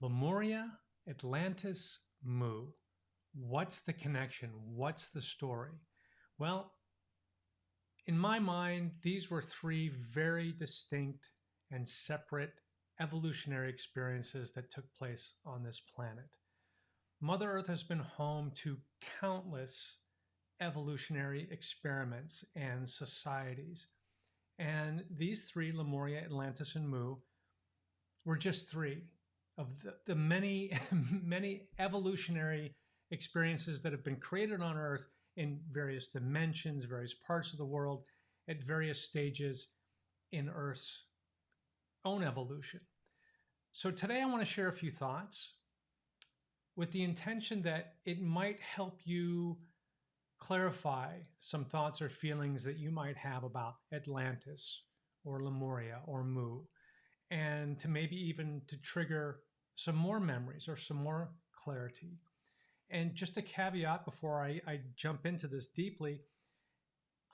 Lemuria Atlantis Mu. What's the connection? What's the story? Well, in my mind, these were three very distinct and separate evolutionary experiences that took place on this planet. Mother Earth has been home to countless evolutionary experiments and societies. And these three, Lemuria, Atlantis, and Mu, were just three of the many, many evolutionary experiences that have been created on Earth in various dimensions, various parts of the world, at various stages in Earth's own evolution. So today I want to share a few thoughts with the intention that it might help you clarify some thoughts or feelings that you might have about Atlantis or Lemuria or Mu, and to maybe even to trigger some more memories or some more clarity. And just a caveat before I jump into this deeply,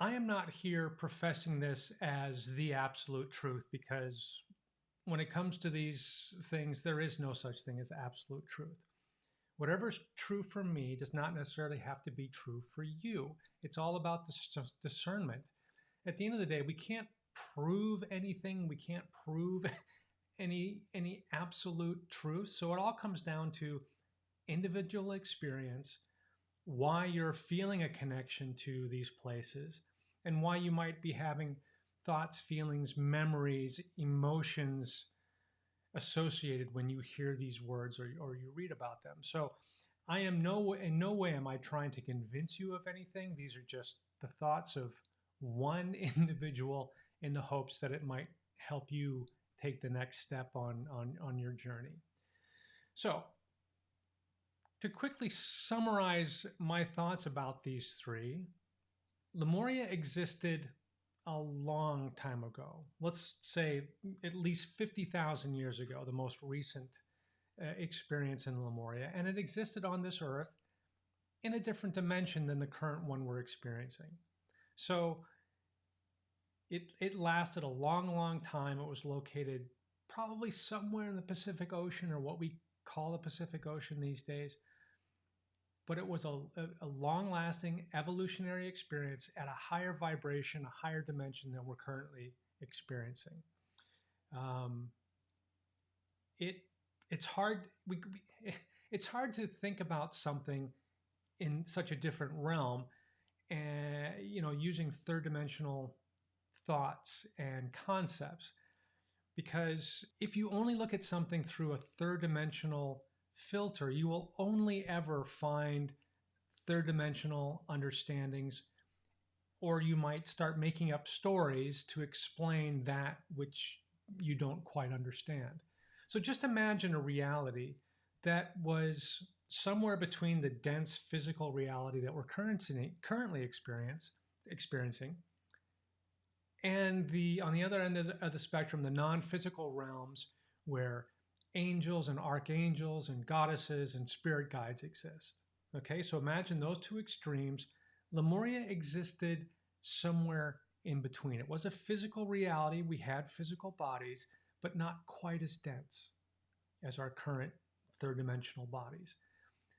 I am not here professing this as the absolute truth, because when it comes to these things, there is no such thing as absolute truth. Whatever's true for me does not necessarily have to be true for you. It's all about discernment. At the end of the day, we can't prove anything. We can't prove any absolute truth. So it all comes down to individual experience, why you're feeling a connection to these places, and why you might be having thoughts, feelings, memories, emotions associated when you hear these words or you read about them. So I am in no way am I trying to convince you of anything. These are just the thoughts of one individual in the hopes that it might help you take the next step on your journey. So to quickly summarize my thoughts about these three, Lemuria existed a long time ago. Let's say at least 50,000 years ago, the most recent experience in Lemuria. And it existed on this earth in a different dimension than the current one we're experiencing. So it lasted a long, long time. It was located probably somewhere in the Pacific Ocean, or what we call the Pacific Ocean these days. But it was a long-lasting evolutionary experience at a higher vibration, a higher dimension than we're currently experiencing. Um, it's hard it's hard to think about something in such a different realm, and using third-dimensional thoughts and concepts, because if you only look at something through a third-dimensional filter, you will only ever find third dimensional understandings, or you might start making up stories to explain that which you don't quite understand. So just imagine a reality that was somewhere between the dense physical reality that we're currently experiencing, and on the other end of the spectrum, the non-physical realms, where angels and archangels and goddesses and spirit guides exist. Okay, so imagine those two extremes. Lemuria existed somewhere in between. It was a physical reality. We had physical bodies, but not quite as dense as our current third dimensional bodies.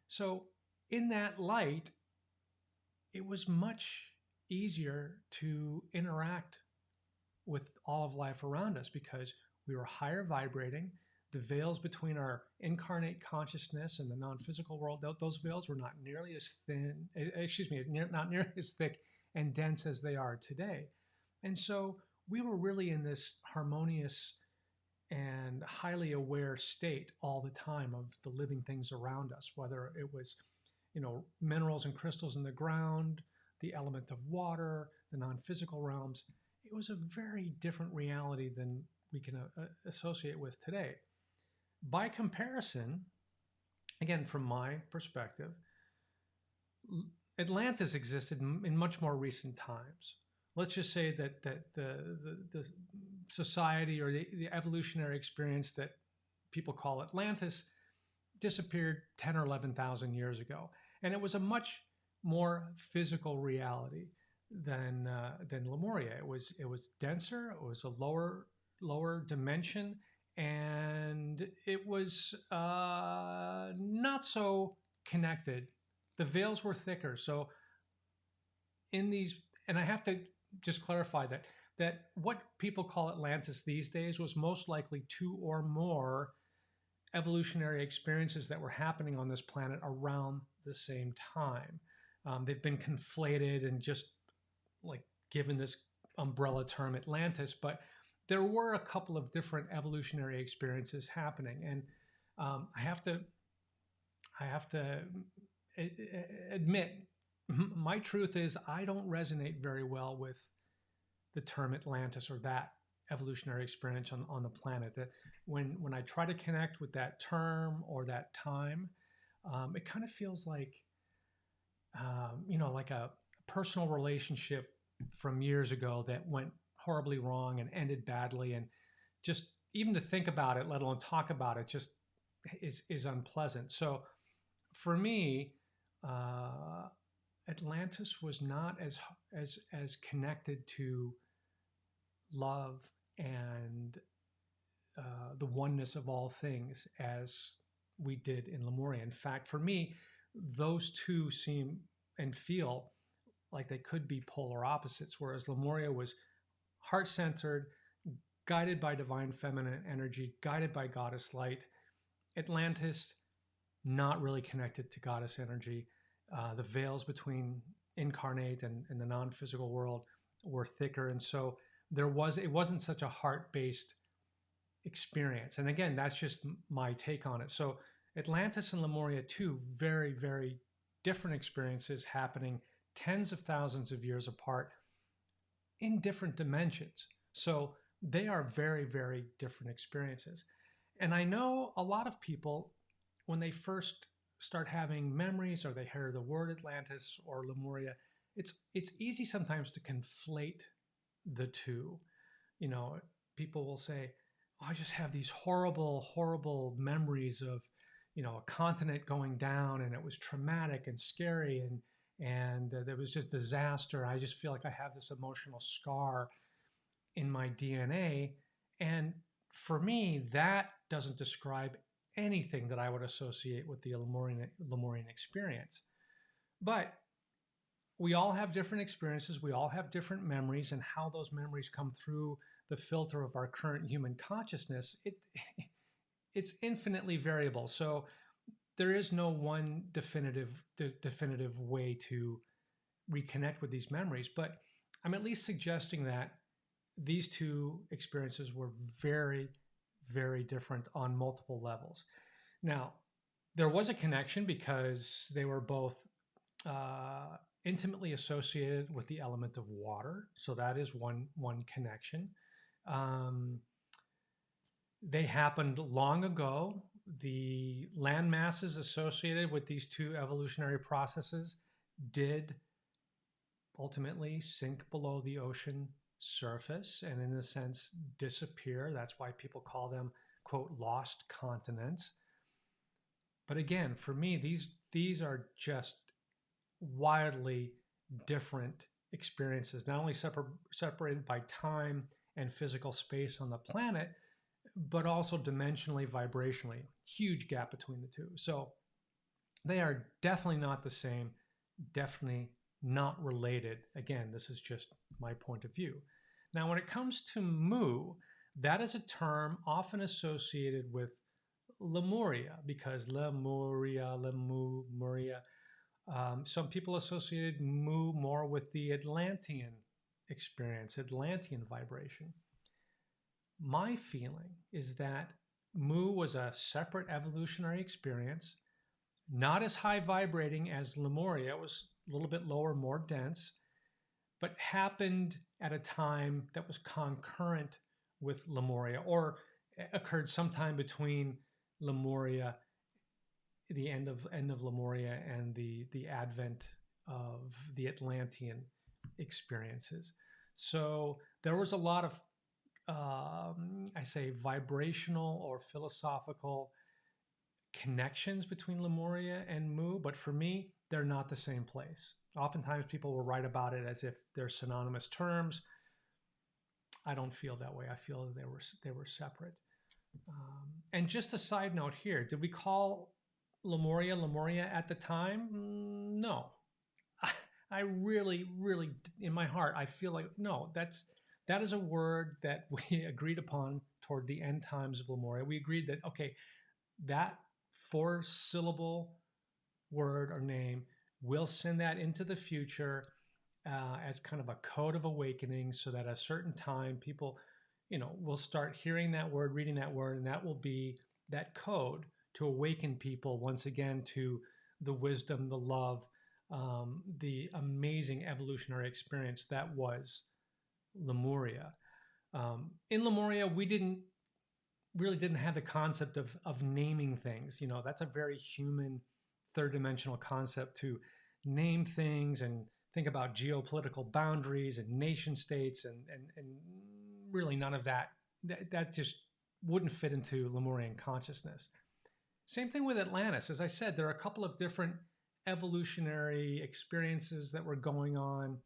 So in that light, it was much easier to interact with all of life around us, because we were higher vibrating. The veils between our incarnate consciousness and the non-physical world, those veils were not nearly as thin, not nearly as thick and dense as they are today. And so we were really in this harmonious and highly aware state all the time of the living things around us, whether it was, minerals and crystals in the ground, the element of water, the non-physical realms. It was a very different reality than we can associate with today. By comparison, again, from my perspective, Atlantis existed in much more recent times. Let's just say that the society, or the evolutionary experience that people call Atlantis, disappeared 10 or 11,000 years ago. And it was a much more physical reality than Lemuria. It was denser, it was a lower dimension, and it was not so connected. The veils were thicker. So in these, and I have to just clarify that what people call Atlantis these days was most likely two or more evolutionary experiences that were happening on this planet around the same time. They've been conflated and just like given this umbrella term Atlantis, but there were a couple of different evolutionary experiences happening, and I have to admit, my truth is I don't resonate very well with the term Atlantis or that evolutionary experience on the planet. That when I try to connect with that term or that time, it kind of feels like like a personal relationship from years ago that went horribly wrong and ended badly, and just even to think about it, let alone talk about it, just is unpleasant. So for me, Atlantis was not as connected to love and the oneness of all things as we did in Lemuria. In fact, for me, those two seem and feel like they could be polar opposites, whereas Lemuria was heart centered, guided by divine feminine energy, guided by goddess light. Atlantis, not really connected to goddess energy. The veils between incarnate and the non-physical world were thicker, and so it wasn't such a heart-based experience. And again, that's just my take on it. So Atlantis and Lemuria, two very, very different experiences happening tens of thousands of years apart in different dimensions. So they are very, very different experiences. And I know a lot of people, when they first start having memories or they hear the word Atlantis or Lemuria, it's easy sometimes to conflate the two. You know, people will say, oh, I just have these horrible, horrible memories of, a continent going down, and it was traumatic and scary, and there was just disaster. I just feel like I have this emotional scar in my DNA. And for me, that doesn't describe anything that I would associate with the Lemurian experience. But we all have different experiences. We all have different memories, and how those memories come through the filter of our current human consciousness, it's infinitely variable. So there is no one definitive way to reconnect with these memories. But I'm at least suggesting that these two experiences were very, very different on multiple levels. Now, there was a connection because they were both intimately associated with the element of water. So that is one connection. They happened long ago. The land masses associated with these two evolutionary processes did ultimately sink below the ocean surface and, in a sense, disappear. That's why people call them, quote, lost continents. But again, for me, these are just wildly different experiences, not only separated by time and physical space on the planet, but also dimensionally, vibrationally. Huge gap between the two. So they are definitely not the same, definitely not related. Again, this is just my point of view. Now, when it comes to Mu, that is a term often associated with Lemuria, because Lemuria, Lemuria. Some people associated Mu more with the Atlantean experience, Atlantean vibration. My feeling is that Mu was a separate evolutionary experience, not as high vibrating as Lemuria. It was a little bit lower, more dense, but happened at a time that was concurrent with Lemuria, or occurred sometime between Lemuria, the end of Lemuria, and the advent of the Atlantean experiences. So there was a lot of I say vibrational or philosophical connections between Lemuria and Mu, but for me, they're not the same place. Oftentimes people will write about it as if they're synonymous terms. I don't feel that way. I feel that they were separate. And just a side note here, did we call Lemuria at the time? No. I really, really, in my heart, I feel like no. That is a word that we agreed upon toward the end times of Lemuria. We agreed that okay, that four-syllable word or name, we'll send that into the future as kind of a code of awakening, so that at a certain time, people, will start hearing that word, reading that word, and that will be that code to awaken people once again to the wisdom, the love, the amazing evolutionary experience that was Lemuria. In Lemuria, we didn't have the concept of naming things. That's a very human, third dimensional concept to name things and think about geopolitical boundaries and nation states and really none of that just wouldn't fit into Lemurian consciousness. Same thing with Atlantis. As I said, there are a couple of different evolutionary experiences that were going on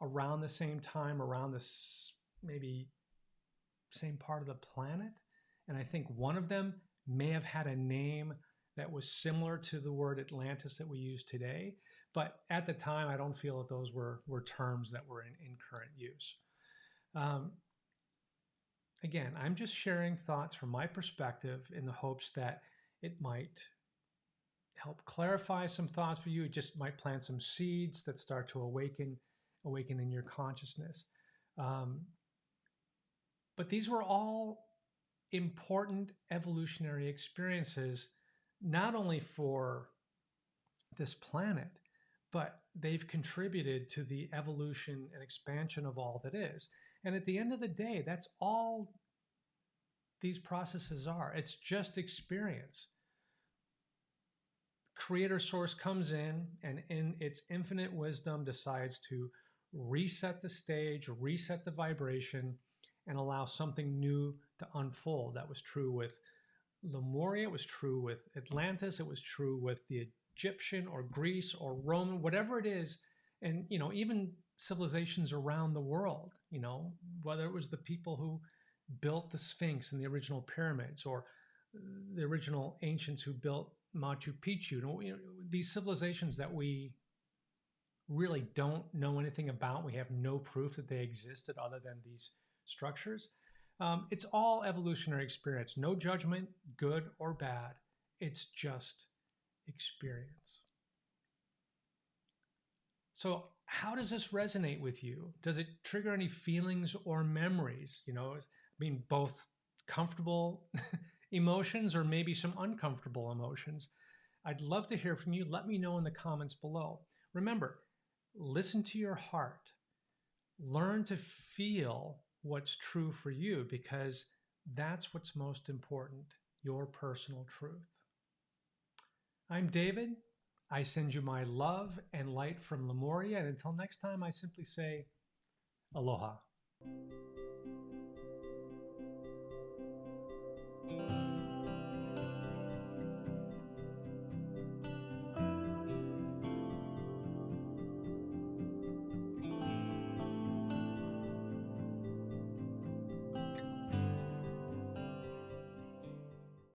around the same time, around this maybe same part of the planet. And I think one of them may have had a name that was similar to the word Atlantis that we use today. But at the time, I don't feel that those were terms that were in current use. Again, I'm just sharing thoughts from my perspective in the hopes that it might help clarify some thoughts for you. It just might plant some seeds that start to awaken in your consciousness. But these were all important evolutionary experiences, not only for this planet, but they've contributed to the evolution and expansion of all that is. And at the end of the day, that's all these processes are. It's just experience. Creator source comes in and in its infinite wisdom decides to reset the stage, reset the vibration, and allow something new to unfold. That was true with Lemuria, it was true with Atlantis, it was true with the Egyptian or Greece or Roman, whatever it is. And, even civilizations around the world, whether it was the people who built the Sphinx and the original pyramids, or the original ancients who built Machu Picchu, these civilizations that we really don't know anything about. We have no proof that they existed other than these structures. It's all evolutionary experience. No judgment, good or bad. It's just experience. So how does this resonate with you? Does it trigger any feelings or memories? Both comfortable emotions or maybe some uncomfortable emotions. I'd love to hear from you. Let me know in the comments below. Remember, listen to your heart. Learn to feel what's true for you, because that's what's most important, your personal truth. I'm David. I send you my love and light from Lemuria. And until next time, I simply say, aloha.